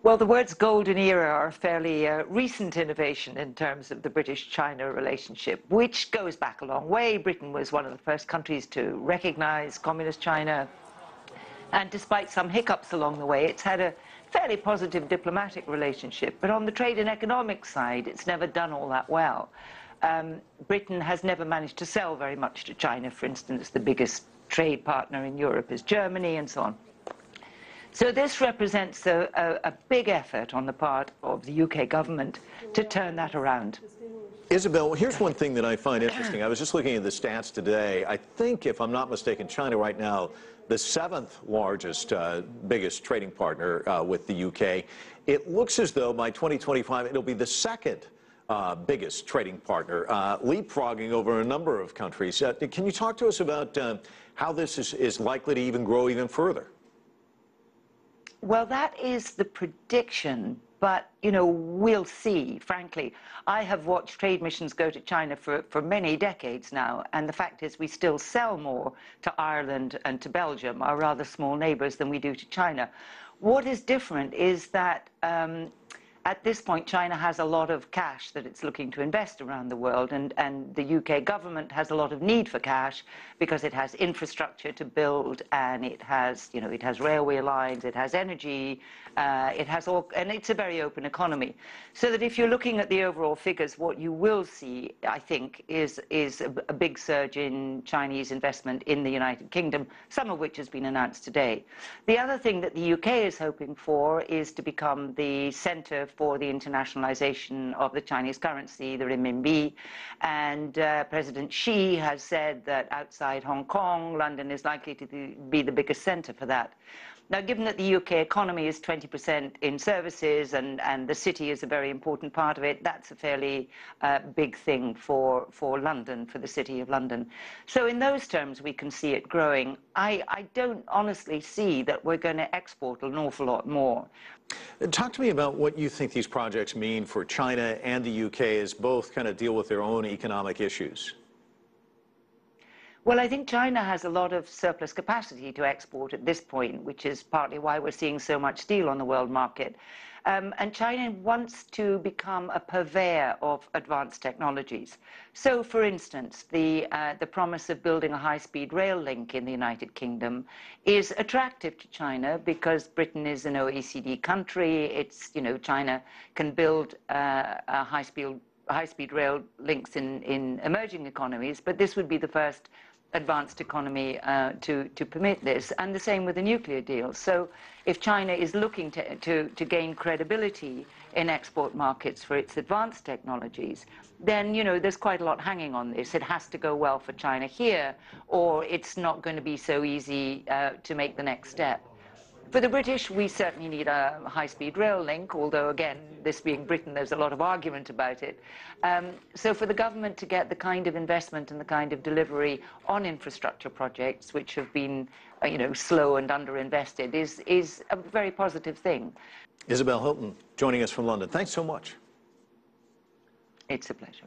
Well, the words golden era are a fairly recent innovation in terms of the British-China relationship, which goes back a long way. Britain was one of the first countries to recognize communist China. And despite some hiccups along the way, it's had a fairly positive diplomatic relationship. But on the trade and economic side, it's never done all that well. Britain has never managed to sell very much to China. For instance, the biggest trade partner in Europe is Germany, and so on. So this represents a big effort on the part of the UK government to turn that around. Isabel, here's one thing that I find interesting. I was just looking at the stats today. I think, if I'm not mistaken, China right now, the seventh largest, biggest trading partner with the UK. It looks as though by 2025 it'll be the second biggest trading partner, leapfrogging over a number of countries. Can you talk to us about how this is likely to even grow even further? Well, that is the prediction, but, you know, we'll see, frankly. I have watched trade missions go to China for many decades now, and the fact is we still sell more to Ireland and to Belgium, our rather small neighbours, than we do to China. What is different is that at this point, China has a lot of cash that it's looking to invest around the world, and the UK government has a lot of need for cash because it has infrastructure to build, and it has, you know, it has railway lines, it has energy, it has all, and it's a very open economy. So that if you're looking at the overall figures, what you will see, I think, is a big surge in Chinese investment in the United Kingdom, some of which has been announced today. The other thing that the UK is hoping for is to become the centre for the internationalization of the Chinese currency, the renminbi, and President Xi has said that outside Hong Kong, London is likely to be the biggest center for that. Now, given that the UK economy is 20% in services and the city is a very important part of it, that's a fairly big thing for London, for the City of London. So in those terms, we can see it growing. I don't honestly see that we're going to export an awful lot more. Talk to me about what you think these projects mean for China and the UK as both kind of deal with their own economic issues. Well, I think China has a lot of surplus capacity to export at this point, which is partly why we're seeing so much steel on the world market. And China wants to become a purveyor of advanced technologies. So, for instance, the promise of building a high-speed rail link in the United Kingdom is attractive to China because Britain is an OECD country. It's, you know, China can build a high-speed rail links in emerging economies, but this would be the first advanced economy to permit this, and the same with the nuclear deal. So if China is looking to gain credibility in export markets for its advanced technologies, then, you know, there's quite a lot hanging on this. It has to go well for China here, or it's not going to be so easy to make the next step. For the British, we certainly need a high-speed rail link, although, again, this being Britain, there's a lot of argument about it. So for the government to get the kind of investment and the kind of delivery on infrastructure projects, which have been, you know, slow and underinvested, is a very positive thing. Isabel Hilton joining us from London. Thanks so much. It's a pleasure.